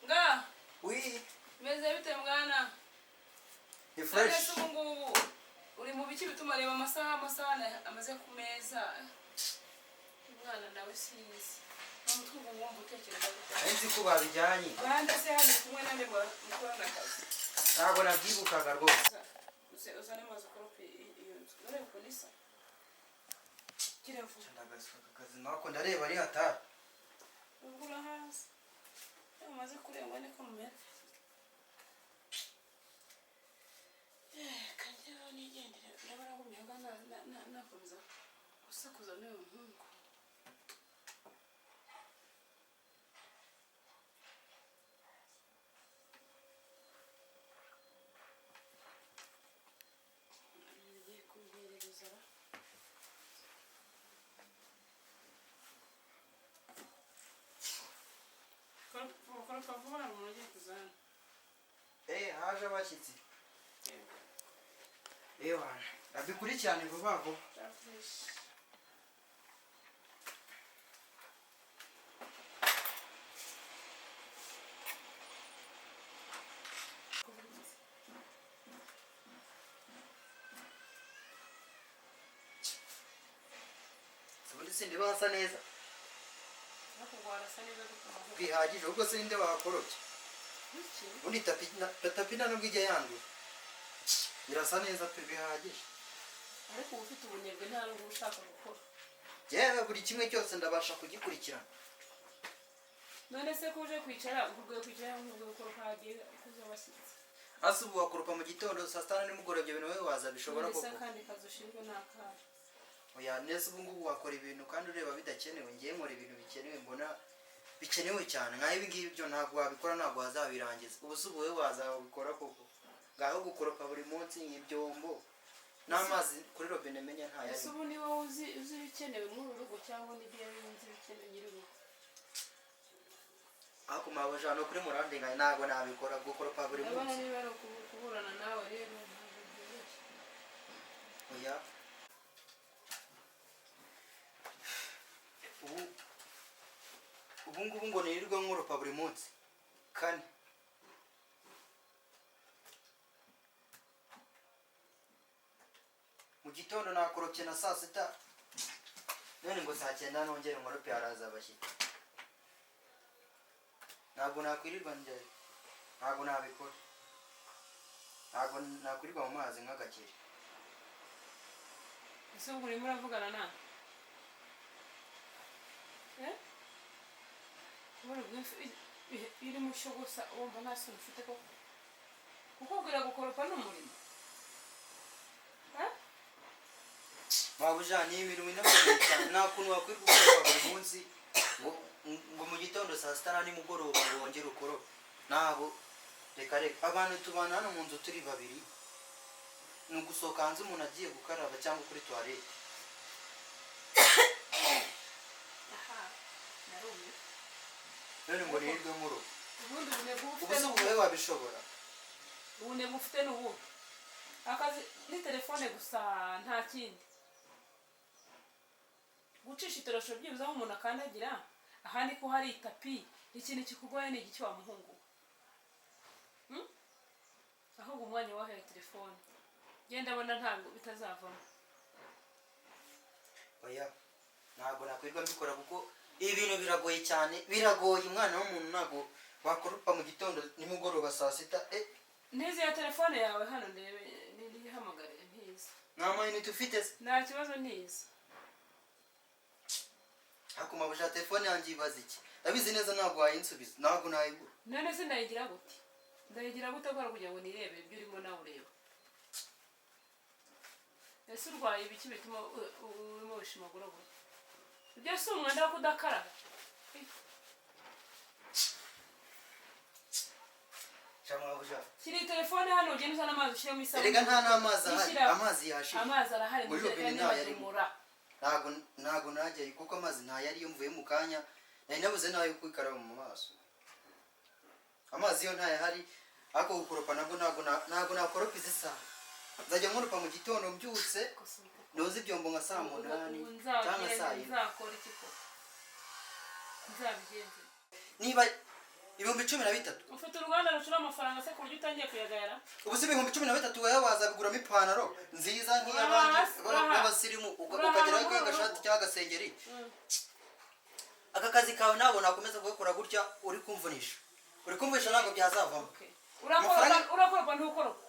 Nga. Oui. Meze bite mwana? Ni fresh. Ngubu uri mu biki bituma reba amasaha amaze ku meza. Mwana nawe sinzi. Umutwe wumva utekereza gute? Nzi ko babijyanye. Bande se hano kumwe nande mukorana akazi. Ntabwo nabyibukaga rwose. Uzane maze korope iyo nzu. None polisi. Kiravu. Ndagasuka akazi nako ndareba ari hatari. Ugura hasi. Amaze kurengwa niko mumera. Kanjyeho nigendera. Ndabara gumihaga nakomeza gusakuza n'uyu muhungu. Haje abashyitsi. Wana, abikurikirane vuba vuba. Ubundi sindi basa neza. Bihagije ubwo sinde bakorobye. Ubundi tapina nubwo ijya yandura. Birasa neza pe bihagije. Ariko ufite ubunebwe nta n'ubwo ushaka gukora. Yewe buri kimwe cyose ndabasha kugikurikirana. None se kuje kwicara ubwo kwicara nk'ubwo gukora kagiye kuzabashyitsi. Asubu wakoropa mu gitondo saa 7 nimugoroba ibintu wewe waza bishobora koko. None se kandi kazushinzwe nakara. Oya nese ubu ngubu wakora ibintu kandi ureba bidakenewe ngiye nkora ibintu bikenewe mbona bikenewe cyane nka ibi ngibi byo ntabwo wabikora ntabwo wazabirangiza. Ubu subu wewe waza wabikora koko. Ngaho gukoropa buri munsi ibyombo n'amazi kuri robine menya nta yari. Ese ubu ni wowe uzi bikenewe muri urugo cyangwa ni byo yinzi bikenewe nyirigo. Ako mabaje no kuri murande ngaye ntabwo nabikora gukoropa buri munsi. Abana ni baro kuburana nawe rero. Oya. Ubu ngubu ngo nirirwa nkoropa buri munsi. Kane. Mu gitondo nakorokye na saa 6. None ngo saa 9 nongere nkorope araza abashyitsi. Ntabwo nakwirirwa njye. Ntabwo nabikora. Ntabwo nakwirirwa mu mazi nk'agakire. Ese ubwo urimo uravugana na? Iri musho gusa wumva nta soni ufite ko kukubwira gukoropa n'umurimo. Mabuja ni imirimo inakomeye cyane nta kuntu wakwirirwa gukoropa buri munsi ngo mu gitondo saa 6 nimugoroba wongere ukoropa. Nabo reka abantu tubana hano mu nzu turi babiri ni ugusohoka hanze umuntu agiye gukaraba cyangwa kuri toilette. None ngo nirirwe nkuru. Ubundi bunebwe ufite ubuso bwawe wabishobora. Ubunebwe ufite n'ubu. Akazi ni telefone gusa nta kindi. Gucisha itorosho byibuze aho umuntu akandagira ahandi ko hari itapi ikintu kikugoye ni igiki wa muhungu. Ahubwo umwanya wahaye telefone. Genda abona ntabwo bitazavamo. Oya. Ntabwo nakwirwa mbikora kuko ibintu biragoye cyane. Biragoye umwana w'umuntu ntabwo wakoropa mu gitondo nimugoroba saa 6. Ntizi ya telefone yawe hano ndebe nihamagare ntizi. Nta mayinite ufite se? Nta kibazo ntizi. Ako mabuja telefone yanjye ibaza iki? Ndabizi neza ntabwo wayinsubiza. Ntabwo nayigura. None se ndayigira gute? Ndayigira gute kwa kugira ngo nirebe ibyo urimo nawe ureba. Ese urwaye ibiki bituma urimo wishimagura gute? Ibyo si umwanda wo kudakaraba. Mabuja. Kiri telefone hano ugenda uzana amazi ushyiramo isabune. Erega nta n'amazi ahari. Amazi yashije. Amazi arahari muri robine ntayarimo. Ntabwo najyayo kuko amazi ntayari iyo mvuye mu kanya. Nari nabuze nayo kwikaraba mu maso. Amazi yo ntayahari. Ako gukoropa nabwo ntabwo nzajya nkoropa mu gitondo mbyutse noza ibyombo nka saa 8 cyangwa saa 7. nzakora iki ko nzabigenze niba 13,000 ufite uruganda rucura amafaranga se ku buryo utangiye kuyagayara ubu si 13,000 waya wazabiguramo ipantaro nziza nk'iy'abandi b'abasirimu ukagira agashati cyangwa agasengeri. Aka kazi kawe ntabwo nakomeza kugakora gutya uri kumvunisha ntabwo byazavamo. urakoropa ntukoropa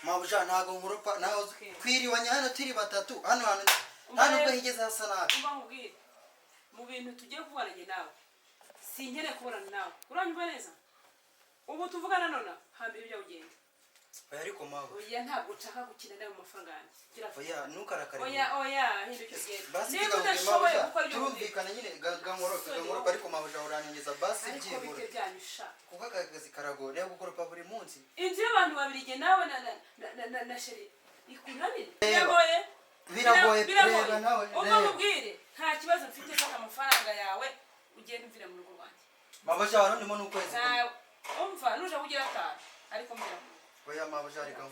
mabuja ntabwo nkoropa naho twiriwanya hano turi batatu hano nta nubwo higeze hasa nabi. umva nkubwire mu bintu tugiye kubaranye nawe sinkene kuburana nawe uranyumva neza ubu tuvugana none hambere ibyo ugenda oya ariko mawe oya ntabwo nshaka gukina nawe mu mafaranga yanjye oya ntukarakare oya hinduka ugenda basi niba udashoboye gukora ibyo turumvikana nyine gankoropa ariko mabuja uranyongeza basi byibura kuko akazi karagora yo gukoropa buri munsi. inzu y'abantu babiri igihe nawe na sheri ikunanire biragoye reba nawe umva mubwire nta kibazo mfite fata amafaranga yawe ugenda umvira mu rugo rwanjye mabuja hano ndimo n'ukwezi umva nuje kugira atanu ariko mbira mu oya mabuja reka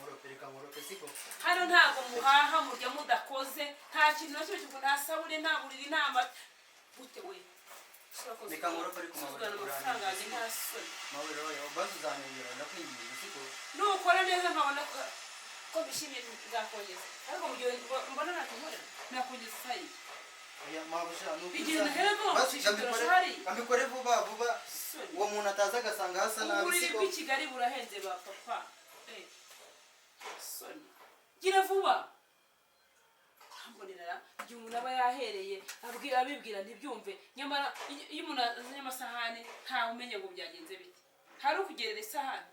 nkorope siko hano ntabwo muhaha murya mudakoze nta kintu na kimwe kivuga nta sabune nta buriri nta mata gute we reka nkorope ariko mabuja amafaranga yanjye nta soni mabuja oya basi uzanengera ndakwinginze siko nukora neza nkabona ko bishimye bwakongeza ariko mu gihe mbona natumurira nakongeza sayi oya mabuja bigenda hego ambikore vuba uwo muntu ataza agasanga hasa nabi uburiri siko bw'i Kigali burahenze ba papa soni gira vuba mbonera igihe umuntu aba yahereye abibwira ntibyumve nyamara iyo umuntu azanye amasahane ntawe umenye ngo byagenze bite hari ukugerera isahane